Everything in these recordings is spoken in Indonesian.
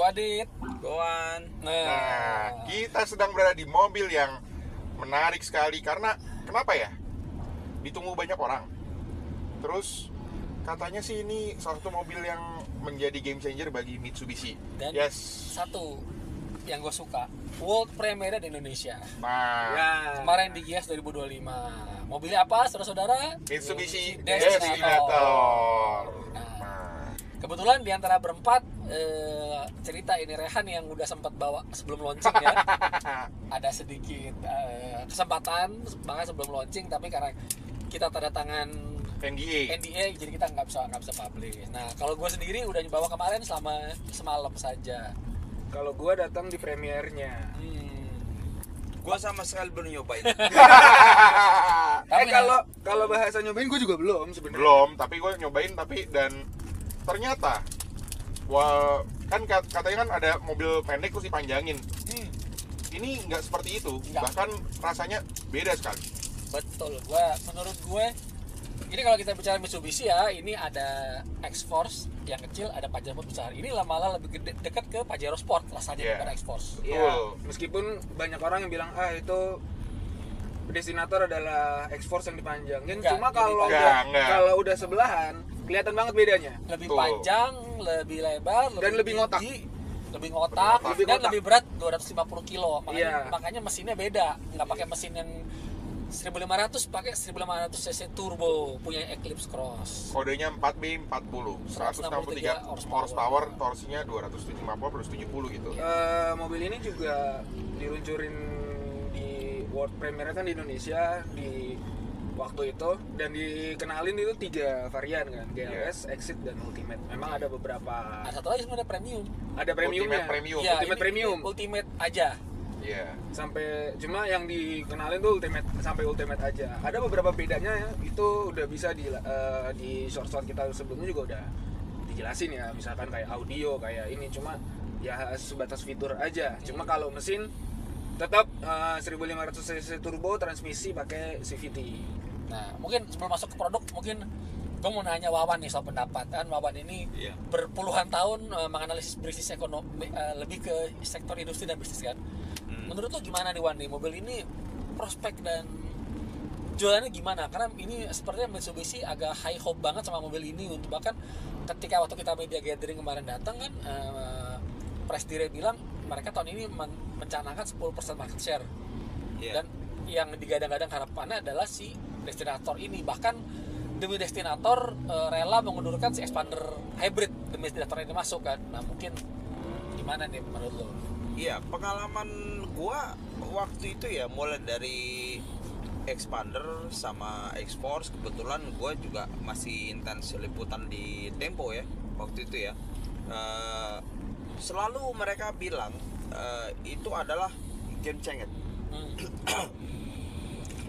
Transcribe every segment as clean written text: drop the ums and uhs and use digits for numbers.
Adit. Goan. Nah, kita sedang berada di mobil yang menarik sekali karena kenapa ya? Ditunggu banyak orang. Terus katanya sih ini salah satu mobil yang menjadi game changer bagi Mitsubishi. Dan Yes. satu yang gue suka, World Premiere di Indonesia. Nah, Ya. Kemarin di GIAS 2025. Mobilnya apa, saudara-saudara? Mitsubishi Destinator. Destinator. Nah, Nah, kebetulan di antara berempat cerita ini Rehan yang udah sempat bawa sebelum launching ya. Ada sedikit kesempatan bahkan sebelum launching, tapi karena kita tanda tangan NDA jadi kita nggak bisa publish. Nah, kalau gue sendiri udah dibawa kemarin selama semalam saja. Kalau gue datang di premiernya. Gua sama sekali belum nyobain. Tapi Kalau bahasa nyobain gue juga belum sebenarnya. belum, tapi gue nyobain dan ternyata wah, kan katanya kan ada mobil pendek terus dipanjangin. Ini nggak seperti itu, Nggak. bahkan rasanya beda sekali. betul, menurut gue ini kalau kita bicara Mitsubishi ya, ini ada X-Force yang kecil, ada Pajero besar. Ini malah lebih dekat ke Pajero Sport rasanya daripada X-Force. Ya, Betul. meskipun banyak orang yang bilang itu Destinator adalah X-Force yang dipanjangin. Enggak, Cuma kalau enggak. kalau udah sebelahan kelihatan banget bedanya. Lebih Betul. panjang, lebih lebar, Dan lebih ngotak. tinggi, lebih ngotak, Lebih dan ngotak. lebih berat 250 kilo. Iya. Makanya mesinnya beda, nggak pakai mesin yang 1500, pakai 1500 cc turbo punya Eclipse Cross. Kodenya 4B40, 163 horsepower, torsinya 250/270 gitu. Mobil ini juga diluncurin di World Premiere kan di Indonesia di waktu itu, dan dikenalin itu 3 varian kan, GLS, Exit, dan Ultimate. Memang ada beberapa, Ada satu lagi sebenarnya premium. ada premiumnya. Ultimate Premium. Ya, Ultimate ini Premium. Ultimate aja. Iya. Sampai cuma yang dikenalin tuh Ultimate, sampai Ultimate aja. Ada beberapa bedanya ya, itu udah bisa di short kita sebelumnya juga udah dijelasin ya, misalkan kayak audio kayak ini, cuma ya sebatas fitur aja. Cuma kalau mesin tetap 1500 cc turbo, transmisi pakai CVT. Nah, mungkin sebelum masuk ke produk, mungkin gue mau nanya Wawan nih soal pendapat. Kan Wawan ini Iya. berpuluhan tahun menganalisis bisnis ekonomi, lebih ke sektor industri dan bisnis kan. Menurut lo gimana nih Wan, nih mobil ini prospek dan jualannya gimana? Karena ini sepertinya Mitsubishi agak high hope banget sama mobil ini. Untuk bahkan ketika waktu kita media gathering kemarin datang kan, press dire bilang mereka tahun ini mencanangkan 10% market share. Iya. Dan yang digadang-gadang harapannya adalah si Destinator ini. Bahkan demi Destinator rela mengundurkan si Expander hybrid demi Destinator ini masuk kan. Nah, mungkin gimana nih menurut lo? Iya, pengalaman gua waktu itu ya mulai dari Expander sama X-Force. Kebetulan gua juga masih intens liputan di Tempo ya waktu itu ya. Selalu mereka bilang itu adalah game changer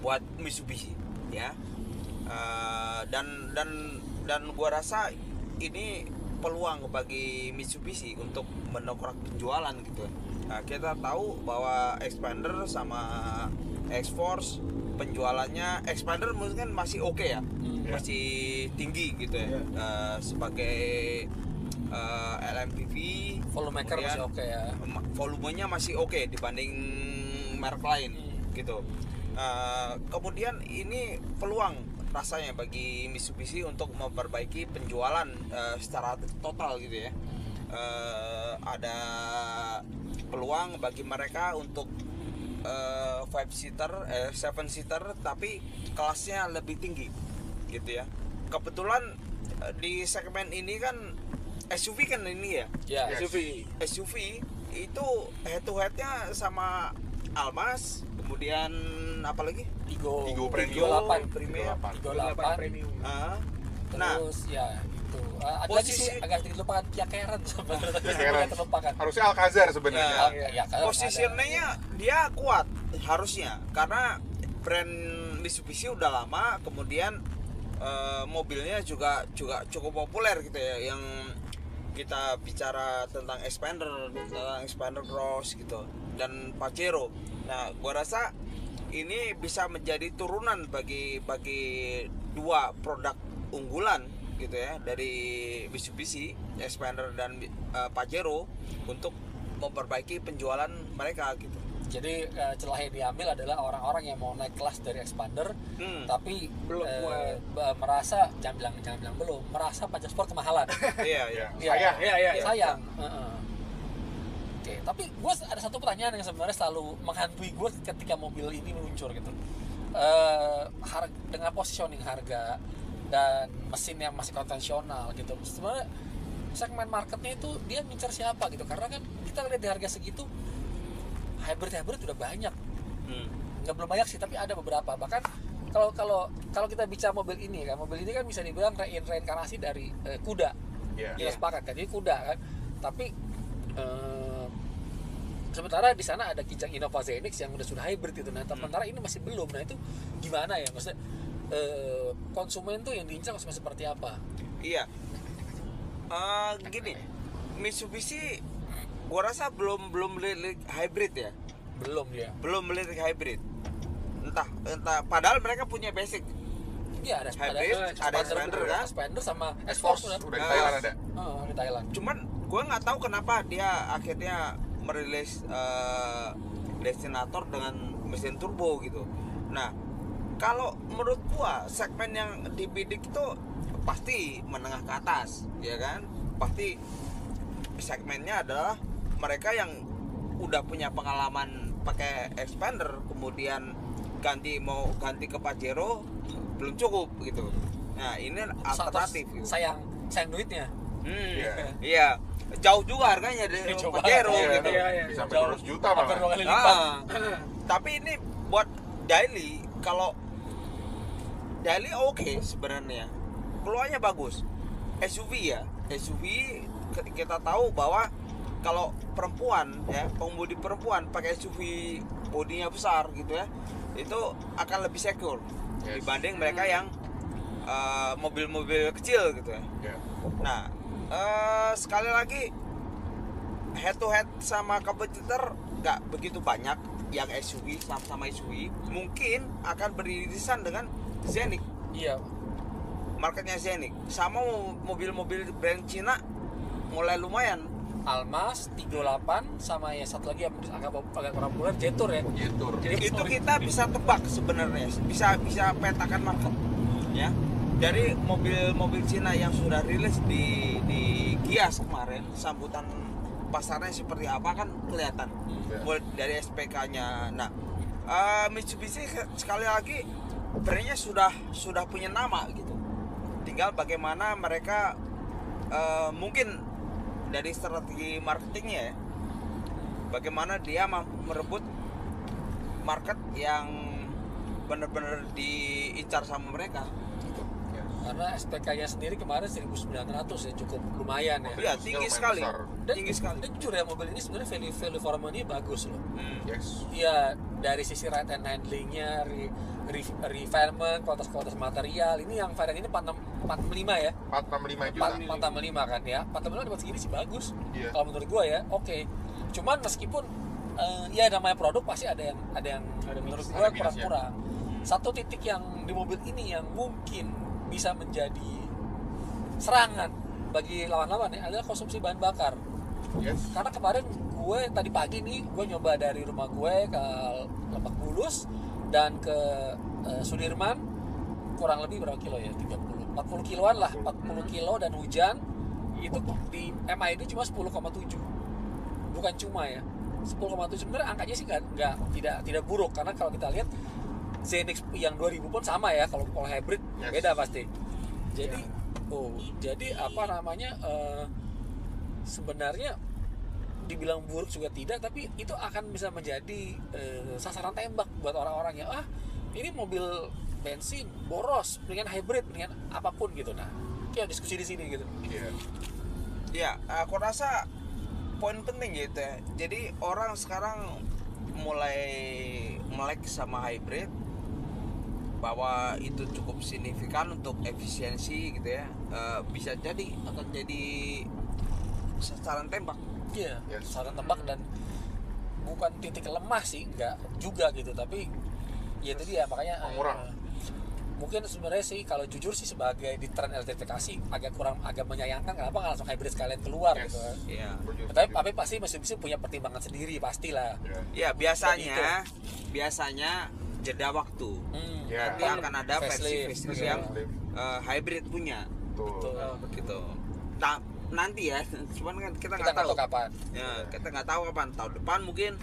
buat Mitsubishi ya. Dan gua rasa ini peluang bagi Mitsubishi untuk mendongkrak penjualan gitu. Nah, kita tahu bahwa Expander sama X-Force penjualannya, Expander mungkin masih oke ya, masih tinggi gitu ya. Sebagai LMPV, Volumemaker masih oke ya. volumenya masih oke dibanding merek lain gitu. Kemudian ini peluang rasanya bagi Mitsubishi untuk memperbaiki penjualan secara total gitu ya. Ada peluang bagi mereka untuk 7 seater tapi kelasnya lebih tinggi gitu ya. Kebetulan di segmen ini kan SUV kan ini ya. Ya, Yes. SUV itu head to headnya sama Almas, kemudian apa lagi? Tigo Premium. 8 Premier. 8 Premium. Nah, terus ya itu ada lagi sih posisi- agak dilupakan Kia Carens sebenarnya Keren. terlupakan. Harusnya Alcazar sebenarnya. Ya, karena posisinya dia kuat harusnya karena brand Mitsubishi udah lama, kemudian mobilnya juga cukup populer gitu ya. Yang kita bicara tentang Expander Cross gitu dan Pajero. Nah, gua rasa ini bisa menjadi turunan bagi dua produk unggulan gitu ya dari Mitsubishi, Xpander dan Pajero untuk memperbaiki penjualan mereka gitu. Jadi celah yang diambil adalah orang-orang yang mau naik kelas dari Xpander tapi Belum merasa jangan bilang belum, merasa Pajero Sport kemahalan. Iya. Sayang. Oke, tapi gue ada satu pertanyaan yang sebenarnya selalu menghantui gue ketika mobil ini meluncur gitu. Dengan positioning harga dan mesin yang masih konvensional gitu, sebenarnya segmen marketnya itu dia ngincar siapa gitu? Karena kan kita lihat di harga segitu hybrid udah banyak. Nggak belum banyak sih, tapi ada beberapa. Bahkan kalau kita bicara mobil ini kan bisa dibilang reinkarnasi dari kuda. Kita sepakat kan, jadi kuda kan. Tapi sementara di sana ada Kijang Innova Zenix yang sudah hybrid gitu. Nah, sementara ini masih belum. Nah, itu gimana ya? Maksudnya konsumen tuh yang diincar konsumen seperti apa? Iya. Gini, Mitsubishi gua rasa belum melirik hybrid ya. Belum ya. Belum melirik hybrid. Entah padahal mereka punya basic. Iya, ada Hybrid, ada Xpander kan? Xpander sama X-Force X-Force udah di Thailand ada. di Thailand. Cuman gue nggak tahu kenapa dia akhirnya merilis Destinator dengan mesin turbo gitu. Nah, kalau menurut gua segmen yang dibidik itu pasti menengah ke atas, ya kan? Pasti segmennya adalah mereka yang udah punya pengalaman pakai Xpander, kemudian ganti ke Pajero belum cukup gitu. Nah, ini alternatif gitu. Sayang duitnya. Iya. Jauh juga harganya dari Pajero gitu. Bisa sampai 200 juta hampir malah. 2 kali lipat. Tapi ini buat daily, kalau daily oke sebenarnya. Keluarnya bagus. SUV ya. SUV kita tahu bahwa kalau perempuan ya, pengemudi perempuan pakai SUV bodinya besar gitu ya, itu akan lebih secure dibanding mereka yang mobil-mobil kecil gitu ya. Nah, sekali lagi head to head sama kompetitor nggak begitu banyak yang SUV sama SUV, mungkin akan beririsan dengan Zenix. Iya. Marketnya Zenix sama mobil-mobil brand Cina mulai lumayan. Almas 38 sama yang satu lagi yang agak kurang populer Jetour ya. Jetour. Itu kita bisa tebak sebenarnya, bisa petakan market ya. Dari mobil-mobil Cina yang sudah rilis di Gias kemarin, sambutan pasarnya seperti apa kan kelihatan. Mulai dari SPK-nya. Nah, Mitsubishi sekali lagi brandnya sudah punya nama gitu. Tinggal bagaimana mereka mungkin dari strategi marketingnya ya, bagaimana dia mampu merebut market yang benar-benar diincar sama mereka. Karena SPK-nya sendiri kemarin 1.900 ya, cukup lumayan ya. Iya, tinggi sekali. Tinggi sekali. Dan jujur ya, mobil ini sebenarnya value for money bagus loh. Yes. Iya, dari sisi ride and handlingnya, refinement, kualitas material. Ini yang varian ini 465 ya. 465 juta. 465 kan ya. 465 dapat segini sih bagus. Iya. Kalau menurut gua ya, oke. Cuman meskipun ya namanya produk pasti ada yang menurut gua kurang-kurang. Satu titik yang di mobil ini yang mungkin bisa menjadi serangan bagi lawan-lawan ya adalah konsumsi bahan bakar. Yes. Karena kemarin gue tadi pagi nih gue nyoba dari rumah gue ke Lebak Bulus dan ke Sudirman, kurang lebih berapa kilo ya, 40 kiloan lah, 40 kilo dan hujan itu di MID cuma 10,7, bukan cuma ya 10,7. Sebenarnya angkanya sih tidak buruk, karena kalau kita lihat Zenix yang 2000 pun sama ya, kalau hybrid beda pasti. Jadi jadi apa namanya, sebenarnya dibilang buruk juga tidak, tapi itu akan bisa menjadi sasaran tembak buat orang-orang yang ini mobil bensin boros, mendingan hybrid, mendingan apapun gitu. Nah, kayak diskusi di sini gitu. Ya, aku rasa poin penting gitu ya. Jadi orang sekarang mulai melek sama hybrid, bahwa itu cukup signifikan untuk efisiensi gitu ya. Bisa jadi akan jadi sasaran tembak. Iya, sasaran tembak, dan bukan titik lemah sih, enggak juga gitu, tapi ya itu dia makanya mungkin sebenarnya sih kalau jujur sih sebagai di tren elektrifikasi agak menyayangkan kenapa nggak langsung hybrid sekalian keluar Yes. gitu kan. Iya. Tapi pasti Mitsubishi punya pertimbangan sendiri pastilah. Ya. Ya biasanya jeda waktu. Ya. Nanti akan ada Facelift. versi yang hybrid punya Betul. gitu. Nah, nanti ya, cuman kan kita Kita nggak nggak tahu. tahu kapan. Ya, kita nggak tahu kapan. Tahun depan mungkin.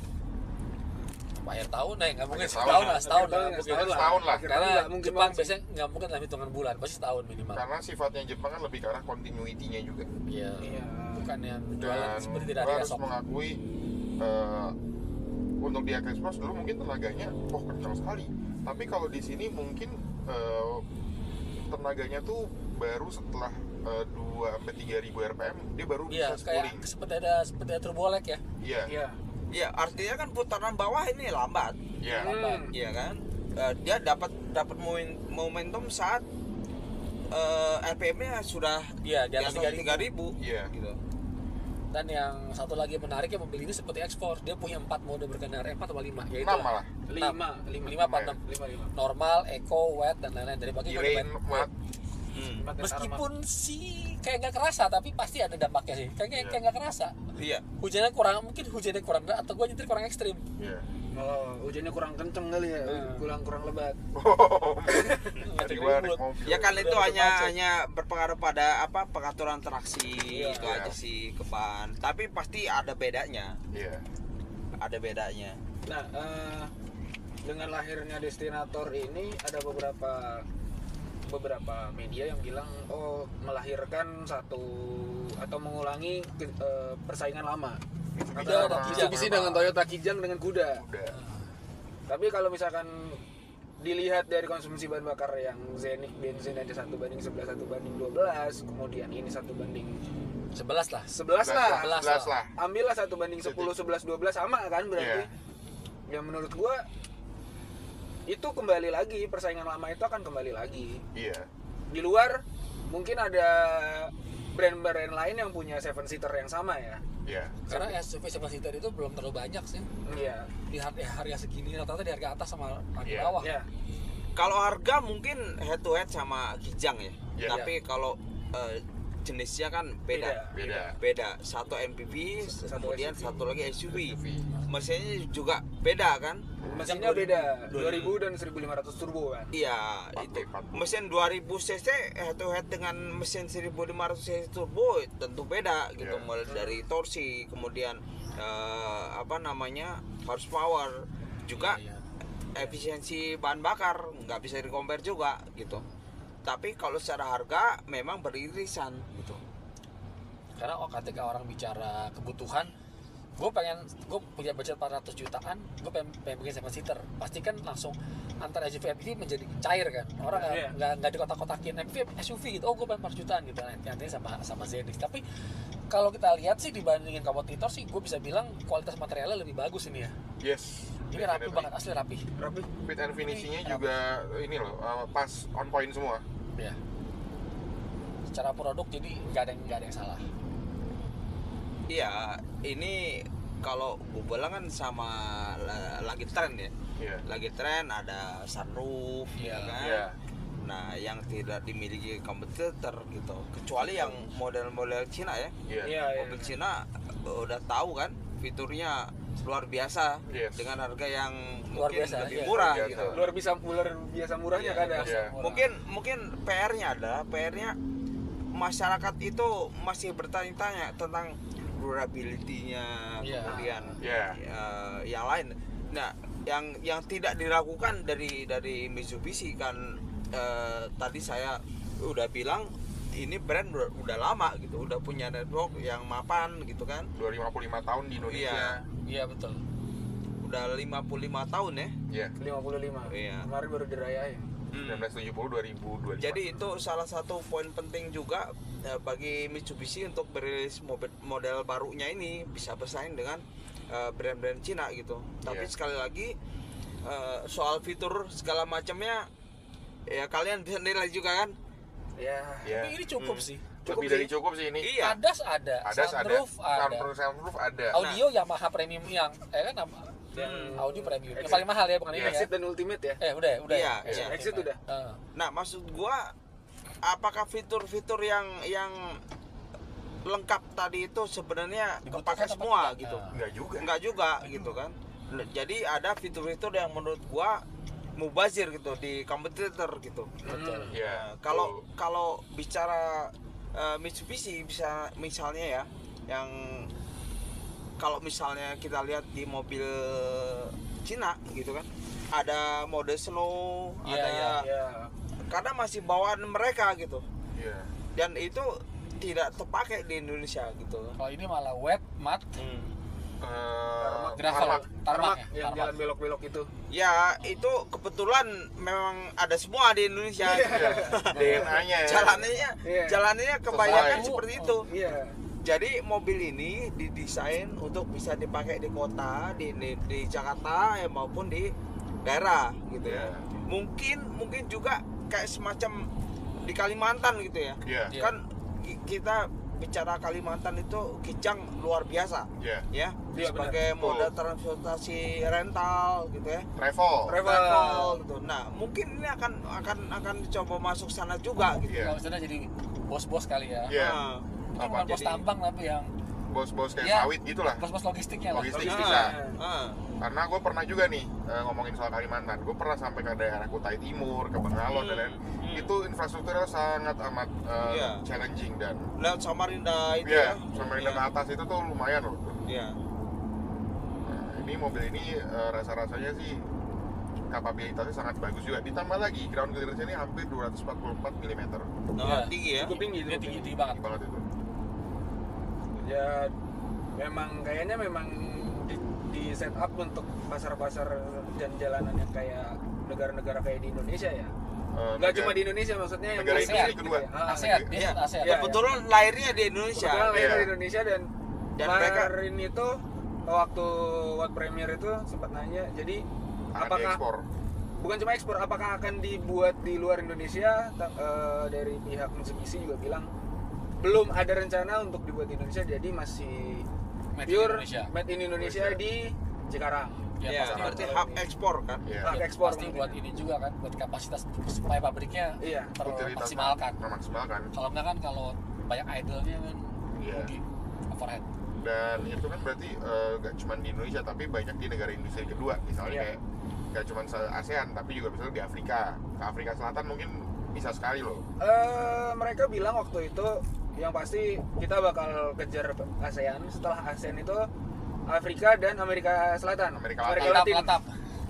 Akhir tahun nggak mungkin Akhir tahun setahun lah. lah, setahun lah. Setahun lah. Karena Nggak mungkin Jepang banget sih. biasanya nggak mungkin dalam hitungan bulan, pasti setahun minimal. Karena sifatnya Jepang kan lebih ke arah continuity-nya juga. Iya. Iya. Bukan yang jualan Dan seperti tidak gua ada harus esok. mengakui untuk di Express dulu mungkin tenaganya kencang sekali. Tapi kalau di sini mungkin tenaganya tuh baru setelah 2-3 ribu RPM dia baru Iya, bisa kayak schooling. seperti ada turbolek ya. Iya. Iya. Ya, artinya kan putaran bawah ini lambat. Iya. Iya kan? Dia dapat momentum saat RPM-nya sudah Iya, di atas 3.000 Iya. gitu. Dan yang satu lagi menariknya mobil ini seperti ekspor, dia punya 4 mode berkendara, 4 atau 5 yaitu 6 malah. 5 apa 6? 5. Normal, eco, wet dan lain-lain dari bagi Rain, mat. meskipun sih kayak nggak kerasa tapi pasti ada dampaknya sih kayak nggak kerasa Iya. hujannya kurang atau gua nyetir kurang ekstrim. Iya. Oh, hujannya kurang kenceng kali ya, kurang lebat. Dari balik mobil. Ya kan itu Udah macet. hanya berpengaruh pada pengaturan traksi Iya. itu aja sih ke ban. Tapi pasti ada bedanya. Iya. Ada bedanya. Nah, dengan lahirnya Destinator ini ada beberapa media yang bilang melahirkan satu atau mengulangi persaingan lama. Mitsubishi dengan Toyota Kijang dengan kuda. Udah. Tapi kalau misalkan dilihat dari konsumsi bahan bakar yang Zenith bensin aja 1:11, kemudian ini 1:11 11 lah. 11 lah. Ambillah 1:10, 11, 12 sama kan berarti. Ya menurut gua itu kembali lagi, persaingan lama itu akan kembali lagi. Iya. Di luar mungkin ada brand-brand lain yang punya 7-seater yang sama ya. Iya. Karena SUV 7-seater itu belum terlalu banyak sih Iya. di harga segini, rata-rata di harga atas sama harga Iya. bawah. Ya. Kalau harga mungkin head to head sama Kijang ya. Iya. Tapi kalau jenisnya kan beda. Beda. Satu MPV, kemudian SUV. satu lagi SUV. Mesinnya juga beda kan? Mesinnya beda, 2000 dan 1500 turbo kan. Iya, 40. itu mesin 2000 cc head to head dengan mesin 1500 cc turbo tentu beda gitu. Iya. Mulai dari torsi, kemudian horsepower, juga Iya. efisiensi bahan bakar nggak bisa di compare juga gitu. Tapi kalau secara harga memang beririsan gitu. Karena ketika orang bicara kebutuhan, gue punya budget 400 jutaan, gue pengen bikin 7-seater, pasti kan langsung antara SUV MPV menjadi cair kan, orang Iya. nggak dikotak-kotakin MPV SUV gitu, gue pengen 400 jutaan gitu, nanti sama Zenith. Tapi kalau kita lihat sih dibandingin kompetitor sih, gue bisa bilang kualitas materialnya lebih bagus ini ya. Yes. Ini rapi banget, asli rapi. Fit and finishingnya juga ini loh, pas on point semua. Ya. Secara produk jadi nggak ada yang salah. Iya, ini kalau gue bilang kan sama lagi tren ya. Iya. Lagi tren ada sunroof ya kan. Iya. Nah, yang tidak dimiliki kompetitor gitu. Kecuali yang model-model Cina ya. Iya. Mobil Cina udah tahu kan fiturnya luar biasa Yes. dengan harga yang Luar mungkin biasa, lebih iya. murah Luar gitu. Luar biasa murahnya Iya, kan ada. Iya. Mungkin PR-nya masyarakat itu masih bertanya-tanya tentang durability-nya, Iya. kemudian Iya. yang lain. Nah, yang tidak dilakukan dari Mitsubishi kan tadi saya udah bilang ini brand udah lama gitu, udah punya network yang mapan gitu kan. 255 tahun di Indonesia. Iya betul. Udah 55 tahun ya. Iya. 55. Iya. Kemarin baru dirayain. 1970 2025. Jadi itu salah satu poin penting juga bagi Mitsubishi untuk merilis model barunya ini bisa bersaing dengan brand-brand Cina gitu. Tapi Iya. sekali lagi soal fitur segala macamnya ya kalian bisa nilai juga kan. Ya. Iya. Tapi ini cukup sih. Lebih dari cukup sih ini. Iya. ADAS ada, Ada sunroof ada. Sunroof ada. Audio Yamaha premium yang kan yang Audi premium. Yang Exit. paling mahal ya, bukan ini ya. Exit dan Ultimate ya. Udah. Iya, Exit, iya. Exit udah. Nah, maksud gua apakah fitur-fitur yang lengkap tadi itu sebenarnya Dibutuhkan kepake apa semua tidak? gitu? Enggak juga. Gitu kan. Jadi ada fitur-fitur yang menurut gua mubazir gitu di kompetitor gitu. Betul. Iya. Kalau bicara Mitsubishi bisa misalnya ya, yang kalau misalnya kita lihat di mobil Cina gitu kan, ada mode slow, Iya, ada iya. Ya. karena masih bawaan mereka gitu, Iya. dan itu tidak terpakai di Indonesia gitu. Kalau ini malah wet, mat, Tarmac. gravel, tarmac yang ya, jalan belok-belok itu. Ya itu kebetulan memang ada semua di Indonesia. DNA-nya ya. Iya. Jalannya kebanyakan Sesuai. seperti itu. Iya. Jadi mobil ini didesain untuk bisa dipakai di kota, di Jakarta ya, maupun di daerah gitu ya. Iya. Mungkin juga kayak semacam di Kalimantan gitu ya. Iya. Iya. Kan kita bicara Kalimantan itu Kijang luar biasa Iya. ya, Iya, sebagai benar. moda Betul. transportasi rental gitu ya. Travel. Travel gitu. Nah, mungkin ini akan dicoba masuk sana juga gitu. Iya. Kalau sana jadi bos-bos kali ya. Iya. Nah, Mungkin Apa, bukan bos jadi- tambang tapi yang Bos-bos kayak Iya. sawit gitulah. bos-bos logistiknya lah. Logistik Logistik. bisa. ah, Karena gue pernah juga nih ngomongin soal Kalimantan. Gue pernah sampai ke daerah Kutai Timur, ke Bengalon dan lain. Itu infrastrukturnya sangat amat Iya. challenging dan lewat Samarinda itu iya, ya. sampai Iya. ke atas itu tuh lumayan loh. Iya. Nah, ini mobil ini rasa-rasanya sih kapabilitasnya sangat bagus juga. Ditambah lagi ground clearance ini hampir 244 mm. Nah, Iya. tinggi ya. Cukup tinggi. Dia tinggi banget. Banget itu. Ya kayaknya memang di set up untuk pasar-pasar dan jalanan yang kayak negara-negara kayak di Indonesia ya. Nggak cuma di Indonesia, maksudnya yang negara ASEAN Indonesia gitu kedua. ya. ASEAN, Iya. dia ASEAN. Iya. Kebetulan lahirnya di Indonesia. Kebetulan lahir Iya. di Indonesia dan Dan mereka- kemarin itu waktu World Premiere itu sempat nanya, jadi Akan apakah diekspor. bukan cuma ekspor, apakah akan dibuat di luar Indonesia? Dari pihak Mitsubishi juga bilang belum ada rencana untuk dibuat di Indonesia, jadi masih Made in pure Indonesia. made in Indonesia di Cikarang. Ya, Ya, pasti berarti buat- hub ekspor kan. Iya. Hak ya, ekspor pasti mungkin. buat ini juga kan, buat kapasitas supaya pabriknya Iya. termaksimalkan. Memaksimalkan. Kalau enggak kan kalau banyak idle-nya kan Iya. rugi overhead. Dan itu kan berarti gak cuma di Indonesia tapi banyak di negara industri kedua. Misalnya Iya. kayak gak cuma ASEAN tapi juga misalnya di Afrika. Ke Afrika Selatan mungkin bisa sekali loh. Mereka bilang waktu itu yang pasti kita bakal kejar ASEAN. Setelah ASEAN itu Afrika dan Amerika Selatan. Amerika Latam, Latin. Latam,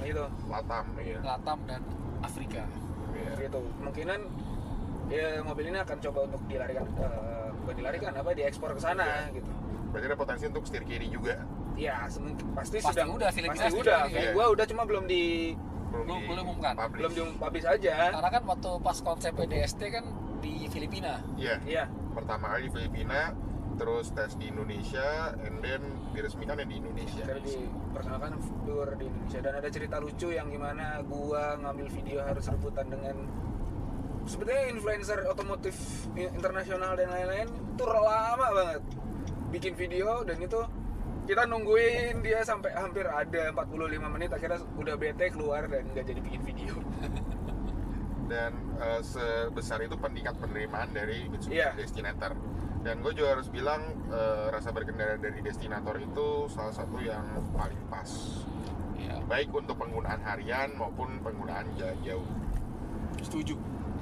Gitu. Latam, iya. Latam dan Afrika. Iya. Gitu. Kemungkinan ya mobil ini akan coba untuk dilarikan bukan dilarikan diekspor ke sana gitu. Berarti ada potensi untuk setir kiri juga. Ya, pasti Pasti sedang udah, feeling pasti kita udah. setir kiri. Kayak gua udah cuma belum Belum umumkan. publish. belum dipublish aja. Karena kan waktu pas konsep DST kan di Filipina. Iya. Iya. Pertama kali di Filipina, terus tes di Indonesia, and then diresmikan di Indonesia. Dari diperkenalkan tour di Indonesia dan ada cerita lucu yang gimana gua ngambil video harus rebutan dengan sebetulnya influencer otomotif internasional dan lain-lain. Itu lama banget bikin video, dan itu kita nungguin dia sampai hampir ada 45 menit, akhirnya udah bete keluar dan nggak jadi bikin video. Dan sebesar itu tingkat penerimaan dari Mitsubishi Iya. Destinator. Dan gue juga harus bilang rasa berkendara dari Destinator itu salah satu yang paling pas, Ya, baik untuk penggunaan harian maupun penggunaan jalan jauh. setuju.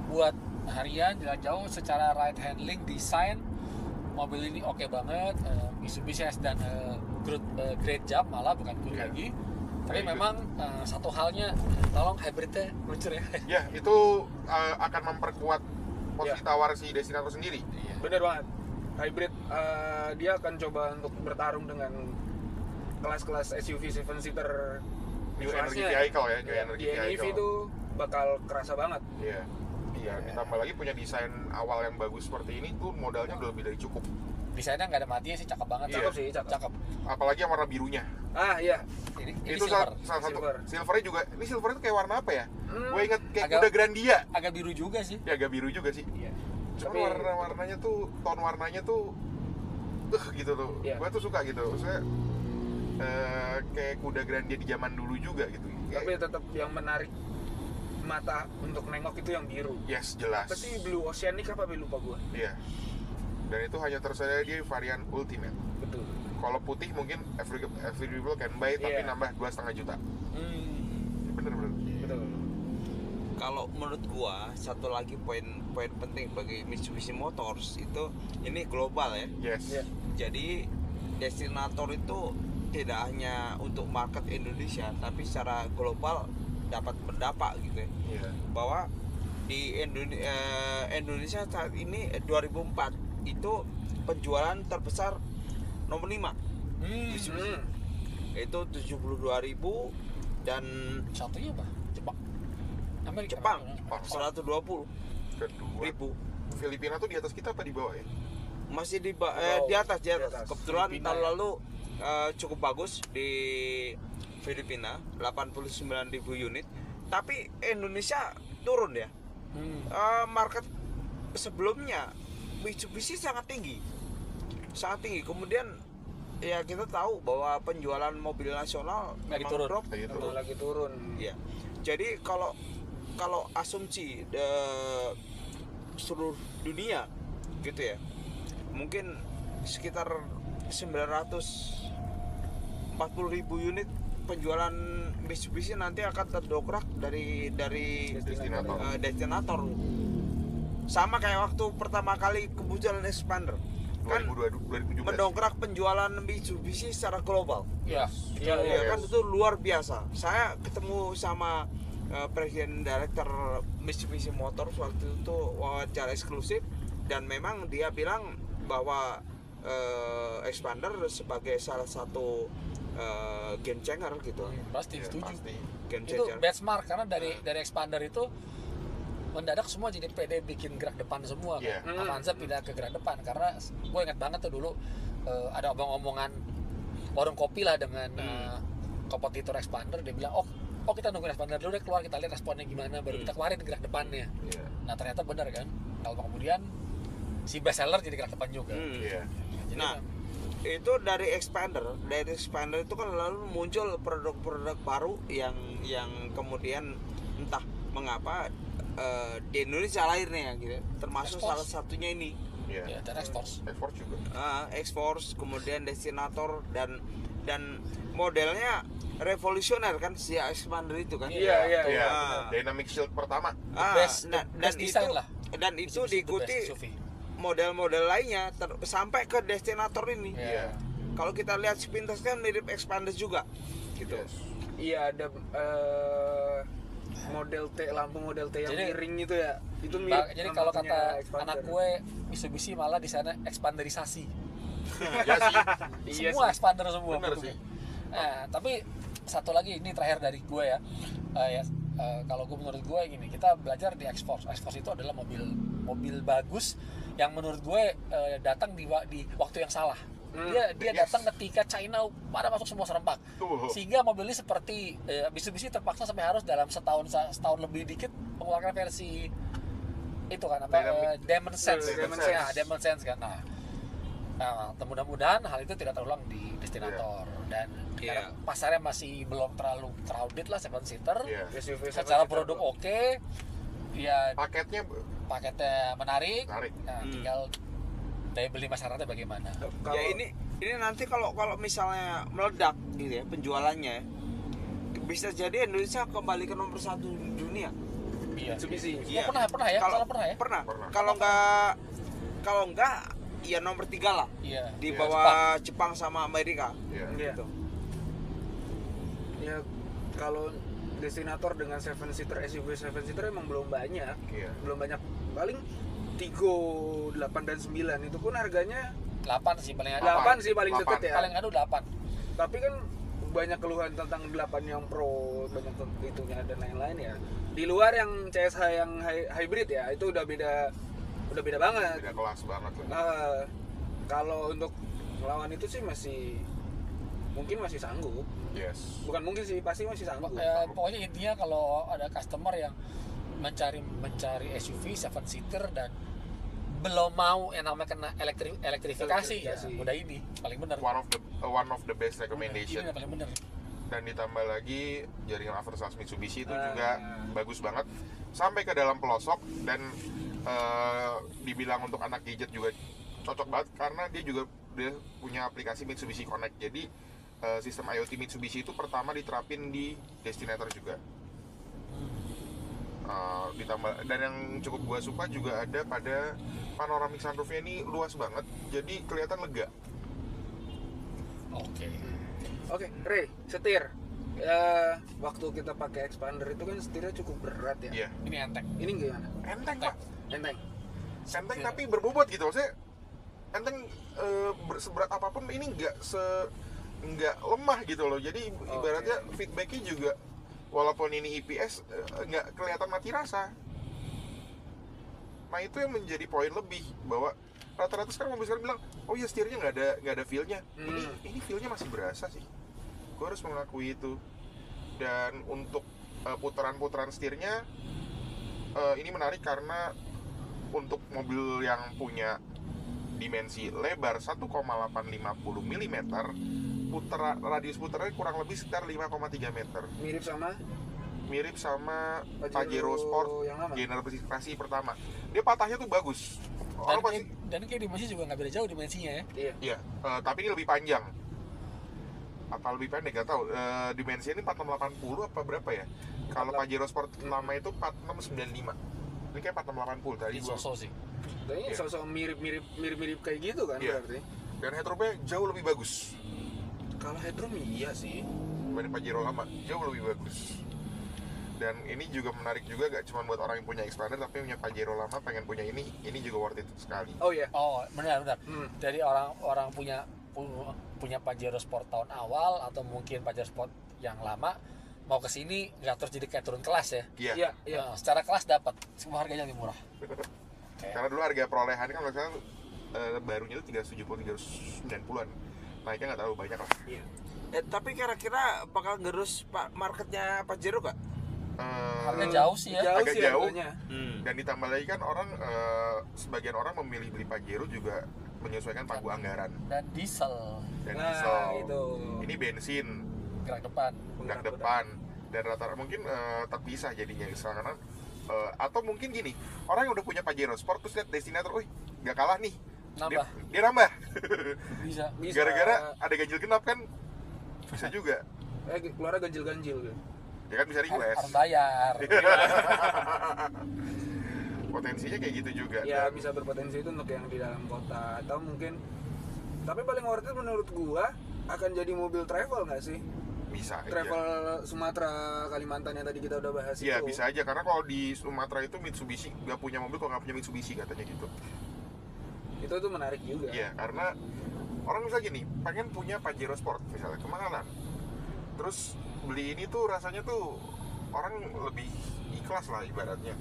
Buat harian jalan jauh secara ride handling, desain mobil ini oke banget. Mitsubishi has done a great job, malah bukan good Iya. lagi. Tapi Very good. memang satu halnya, tolong hybridnya luncur ya. Ya, itu akan memperkuat posisi Ya. tawar si Destinator sendiri. Iya. Bener banget. Hybrid dia akan coba untuk bertarung dengan kelas-kelas SUV 7 seater New energy kelasnya. vehicle ya, new Iya, energy di NEV vehicle. itu bakal kerasa banget. Iya. Iya, ditambah lagi punya desain awal yang bagus seperti ini tuh modalnya udah lebih dari cukup. Desainnya nggak ada matinya sih, cakep banget. Iya. Cakep sih, cakep. Cakep. Apalagi yang warna birunya. Ah iya, Ini Itu silver. salah satu Silver. silvernya juga. Ini silver itu kayak warna apa ya? Gue inget kayak Agak- kuda Grandia. Agak biru juga sih. Ya agak biru juga sih. iya. Cuma Tapi- warna-warnanya tuh, tone warnanya tuh gitu tuh. Iya. Gue tuh suka gitu. Maksudnya kayak kuda Grandia di zaman dulu juga gitu. Tapi tetap yang menarik mata untuk nengok itu yang biru. Yes, jelas. Apa sih Blue Oceanic apa lupa gua. Iya. Dan itu hanya tersedia di varian Ultimate. Betul. Kalau putih mungkin every people can buy, tapi Iya. nambah 2,5 juta. Bener-bener. Betul. Kalau menurut gua satu lagi poin penting bagi Mitsubishi Motors itu ini global ya. Yes. Iya. Jadi Destinator itu tidak hanya untuk market Indonesia tapi secara global dapat berdampak gitu ya. Iya. Bahwa di Indonesia saat ini 2004 itu penjualan terbesar nomor 5 Mitsubishi. Itu 72.000 dan Satunya apa? Jepang. Amerika. Jepang Jepang. 120.000. Kedua. Filipina tuh di atas kita apa di bawah ya? Masih di Wow. di atas. Di atas. Kebetulan Filipina tahun ya. lalu cukup bagus di Filipina 89.000 unit. Tapi Indonesia turun ya. Market sebelumnya Mitsubishi sangat tinggi. Kemudian ya kita tahu bahwa penjualan mobil nasional Lagi memang turun. drop. Lagi turun. Lagi turun. Ya. Jadi kalau asumsi seluruh dunia gitu ya, mungkin sekitar 940.000 unit penjualan Mitsubishi nanti akan terdongkrak dari Destinator. Destinator. Sama kayak waktu pertama kali kemunculan Expander kan 2017. mendongkrak penjualan Mitsubishi secara global. Iya. Iya, Ya Yes. kan itu luar biasa. Saya ketemu sama Presiden Director Mitsubishi Motors waktu itu wawancara eksklusif dan memang dia bilang bahwa Expander sebagai salah satu game changer gitu. Pasti Iya, setuju. pasti. Game Itu changer. benchmark karena dari Expander itu mendadak semua jadi PD bikin gerak depan semua Iya. kan. Avanza pindah ke gerak depan karena gue ingat banget tuh dulu ada omong-omongan warung kopi lah dengan kompetitor Expander, dia bilang oh kita nungguin Expander dulu deh keluar, kita lihat responnya gimana baru kita keluarin gerak depannya. Iya. Nah ternyata benar kan, kalau kemudian si best seller jadi gerak depan juga. Iya. Jadi Nah, itu dari Expander itu kan lalu muncul produk-produk baru yang kemudian entah mengapa di Indonesia lahirnya gitu, termasuk Exforce. salah satunya ini ya, dan Exforce. Exforce juga. Exforce, kemudian Destinator dan modelnya revolusioner kan si Expander itu kan. Iya, iya, Iya. iya. Dynamic Shield pertama. Best- dan best design itu lah. dan itu Mitsubishi the diikuti best SUV. model-model lainnya sampai ke Destinator ini. Iya. Kalau kita lihat sepintas kan mirip Expander juga gitu. Yes. Iya, ada model T, lampu model T yang Jadi- miring itu ya. Itu mirip. Jadi sama kalau punya kata Expander. anak gue, Mitsubishi malah di sana expanderisasi. Ya sih. Iya Semua sih. expander semua. Bener bentuknya. sih. Nah, tapi satu lagi ini terakhir dari gue ya. Kalau gue menurut gue gini, kita belajar di Exforce. Exforce itu adalah mobil bagus yang menurut gue datang di waktu yang salah. Dia Yes. datang ketika China pada masuk semua serempak. Tuh. Sehingga mobil ini seperti Mitsubishi terpaksa sampai harus dalam setahun lebih dikit mengeluarkan versi itu kan apa Demon Sense. Demon Ya, Sense. Demon Sense kan. Nah, mudah-mudahan hal itu tidak terulang di Destinator dan Iya. karena pasarnya masih belum terlalu crowded lah 7-seater. Iya. SUV Secara seven produk seater. oke, ya Paketnya paketnya menarik. Menarik. Nah, tinggal daya beli masyarakatnya bagaimana. Kalau- Ya ini nanti kalau misalnya meledak gitu ya penjualannya, bisa jadi Indonesia kembali ke nomor 1 dunia. Iya. Mitsubishi. Iya. Pernah ya? Kalau Salah pernah ya? Pernah. Pernah. Kalau enggak ya nomor 3 lah Iya. di Iya, bawah Jepang sama Amerika. Iya. Iya. Gitu. Ya kalau Destinator dengan 7-seater SUV 7-seater emang belum banyak. Iya. Belum banyak. Paling Tigo 8 dan 9 itu pun harganya 8 sih paling ada. 8 sih paling deket ya. Paling ada 8. Tapi kan banyak keluhan tentang 8 yang pro, banyak itunya dan lain-lain ya. Di luar yang CSH yang hybrid ya, itu udah beda banget. Beda kelas banget lah. Kalau untuk melawan itu sih mungkin masih sanggup. Yes. Bukan mungkin sih, pasti masih sanggup. Pokoknya intinya kalau ada customer yang mencari SUV 7-seater dan belum mau yang namanya kena elektrifikasi ya Elektrifikasi. udah ini paling benar. one of the best recommendation. Ini paling benar. Dan ditambah lagi jaringan aftersales Mitsubishi itu juga Ah. bagus banget sampai ke dalam pelosok. Dan dibilang untuk anak gadget juga cocok banget karena dia punya aplikasi Mitsubishi Connect. Jadi sistem IoT Mitsubishi itu pertama diterapin di Destinator juga. Ditambah, dan yang cukup gua suka juga ada pada panoramic sunroofnya, ini luas banget jadi kelihatan lega. Oke, Ray, setir. Waktu kita pakai expander itu kan setirnya cukup berat ya. Iya, Ini enteng. Ini gimana? enteng pak, Enteng. enteng tapi berbobot gitu. Maksudnya enteng, seberat apapun ini nggak lemah gitu loh. Jadi ibaratnya feedbacknya juga walaupun ini IPS nggak kelihatan mati rasa. Nah itu yang menjadi poin lebih, bahwa rata-rata sekarang mobil sekarang bilang, oh ya setirnya nggak ada feel-nya. Ini feel-nya masih berasa sih. Gue harus mengakui itu. Dan untuk putaran-putaran setirnya ini menarik karena untuk mobil yang punya dimensi lebar 1,850 mm, radius putarnya kurang lebih sekitar 5,3 meter. Mirip sama Pajero Sport yang lama. generasi pertama. Dia patahnya tuh bagus. Orang pasti, Dan kayak dimensi juga nggak beda jauh dimensinya ya. Iya. iya, tapi ini lebih panjang. Apa lebih pendek gak tahu. Dimensinya ini 4680 apa berapa ya? Kalau Pajero Sport lama itu 4695. Ini kayak 4680 tadi Ini gua. sosok sih. Dan ini Iya. sosok mirip kayak gitu kan Iya. berarti. Dan headroomnya jauh lebih bagus Kalau headroom iya sih. dibanding Pajero lama, jauh lebih bagus. Dan ini juga menarik juga, gak cuma buat orang yang punya Expander tapi punya Pajero lama pengen punya ini juga worth it sekali. Oh iya. Oh benar. Hmm. Dari orang punya Pajero Sport tahun awal atau mungkin Pajero Sport yang lama mau ke sini nggak terus jadi kayak turun kelas ya. Iya. Iya. Nah, secara kelas dapat, semua harganya lebih murah. Karena dulu harga perolehan kan sekarang barunya itu 390-an. Naiknya nggak terlalu banyak lah. Iya. Tapi kira-kira bakal ngerus marketnya Pajero gak? Harga jauh sih ya. Agak sih jauh. harganya. Dan ditambah lagi kan orang, sebagian orang memilih beli Pajero juga menyesuaikan pagu anggaran Dan diesel dan Nah, diesel. itu. Ini bensin, gerak depan. gerak depan, dan rata-rata mungkin terpisah jadinya karena atau mungkin gini, orang yang udah punya Pajero Sport terus lihat Destinator, nggak kalah nih, Nambah. dia nambah. Bisa. Bisa. Gara-gara ada ganjil genap kan, bisa juga. Keluarnya ganjil-ganjil gitu. Ya kan bisa request. Harus bayar. Potensinya kayak gitu juga. Ya Dan bisa berpotensi itu untuk yang di dalam kota atau mungkin, tapi paling worth it menurut gua akan jadi mobil travel nggak sih? bisa aja. Travel Sumatera, Kalimantan yang tadi kita udah bahas Iya itu. bisa aja, karena kalau di Sumatera itu Mitsubishi nggak punya mobil kalau nggak punya Mitsubishi katanya gitu. Itu tuh menarik juga. Iya, karena orang misalnya gini, pengen punya Pajero Sport misalnya, kemahalan. Terus beli ini tuh rasanya tuh orang lebih ikhlas lah ibaratnya.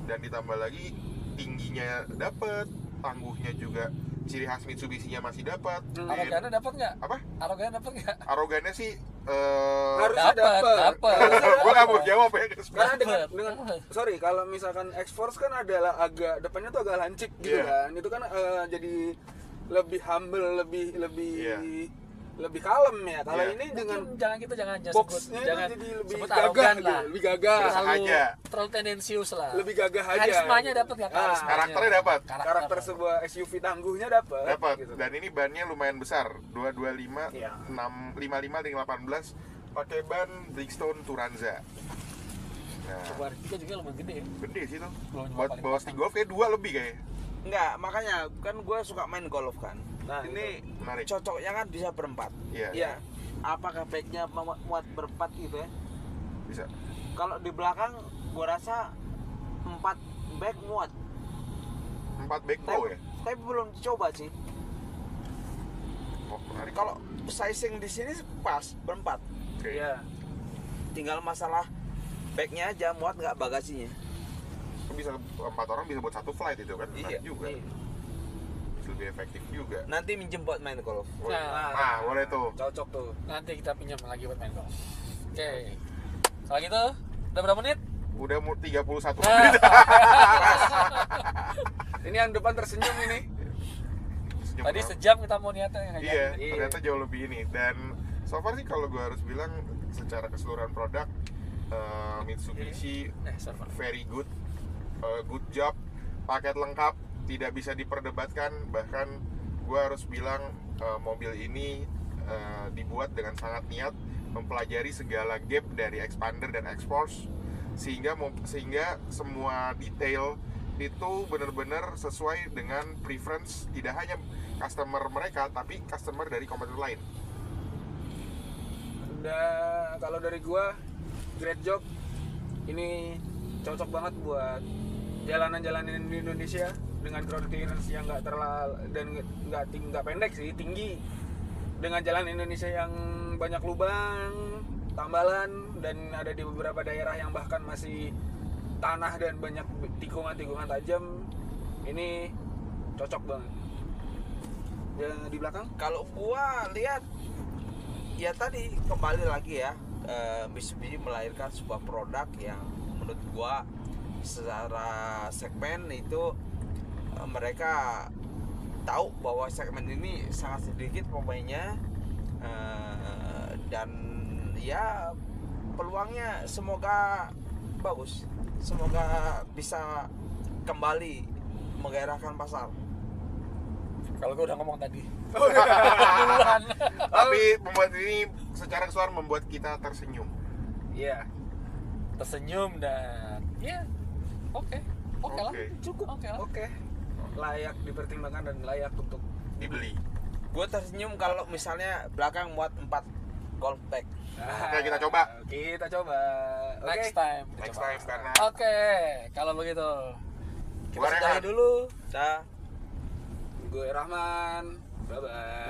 Dan ditambah lagi tingginya dapet, tangguhnya juga, ciri khas Mitsubishi-nya masih dapat. Arogannya dapat nggak? Apa? Arogannya dapat nggak? Arogannya sih Harusnya dapat. gue nggak mau jawab ya. Karena dengan Dapet. sorry, kalau misalkan X-Force kan adalah agak depannya tuh agak lancip gitu Iya. kan. Itu kan jadi lebih humble, lebih Iya. lebih kalem ya. Kalau Iya. ini dengan jangan sebut, boxnya itu jangan jadi lebih sebut gagah arogan gitu, lah. lebih gagah. Biasa aja. Terlalu tendensius lah. Lebih gagah aja. Karismanya dapat nggak? Ah, Karismanya. karakternya dapat. Karakter sebuah SUV tangguhnya dapat. Gitu. Dan ini bannya lumayan besar, 225, Iya. 655 dengan 18, pakai ban Bridgestone Turanza. Nah, Coba tiga juga lumayan gede ya. gede sih tuh. Belum Buat paling bawa pasang. stick golf kayak 2 lebih kayak. Enggak, makanya kan gue suka main golf kan. Nah, Ini Menarik. cocoknya kan bisa berempat. Iya, Iya. Apakah backnya muat berempat gitu ya? bisa. Kalau di belakang gue rasa 4 back muat. 4 back pro ya. Tapi belum dicoba sih. Oh, menarik. Kalau sizing di sini pas berempat. Oke. Iya. Tinggal masalah backnya aja muat nggak bagasinya. Bisa 4 orang bisa buat satu flight itu kan. Menarik Iya. juga. Iya. Bisa lebih efektif juga. Nanti minjem buat main golf. Nah, Boleh tuh. Cocok tuh. nanti kita pinjam lagi buat main golf. Oke. Kalau gitu, udah berapa menit? Udah mau 31 Nah. menit. Ini yang depan tersenyum ini. Senyum Tadi kenapa? sejam kita mau niatnya ya. Iya, Iya. ternyata jauh lebih ini. Dan so far sih kalau gue harus bilang secara keseluruhan produk Mitsubishi Server. very good, good job, paket lengkap, tidak bisa diperdebatkan. Bahkan gue harus bilang mobil ini dibuat dengan sangat niat, mempelajari segala gap dari expander dan X-Force, sehingga semua detail itu benar-benar sesuai dengan preference tidak hanya customer mereka tapi customer dari kompetitor lain. Udah, kalau dari gua great job. Ini cocok banget buat jalanan-jalanan di Indonesia dengan road clearance yang nggak terlalu dan nggak pendek sih, tinggi, dengan jalan Indonesia yang banyak lubang, tambalan, dan ada di beberapa daerah yang bahkan masih tanah dan banyak tikungan-tikungan tajam. Ini cocok banget. Ya, di belakang Kalau gua lihat ya tadi kembali lagi ya, Mitsubishi melahirkan sebuah produk yang menurut gua secara segmen itu mereka tahu bahwa segmen ini sangat sedikit pemainnya, dan ya peluangnya semoga bagus, semoga bisa kembali menggairahkan pasar. Kalau gue udah ngomong tadi. Duluan. Tapi membuat ini secara keseluruhan membuat kita tersenyum. iya. Tersenyum dan ya oke lah, Oke. cukup oke lah. Oke, layak dipertimbangkan dan layak untuk Dibeli. Gue tersenyum kalau misalnya belakang muat 4 golf bag. Oke, kita coba. Kita coba. Oke. Next time. kita Next coba. time karena Oke, kalau begitu kita Gua sudahi Rehan. dulu. Dah. Gue Rahman. Bye bye.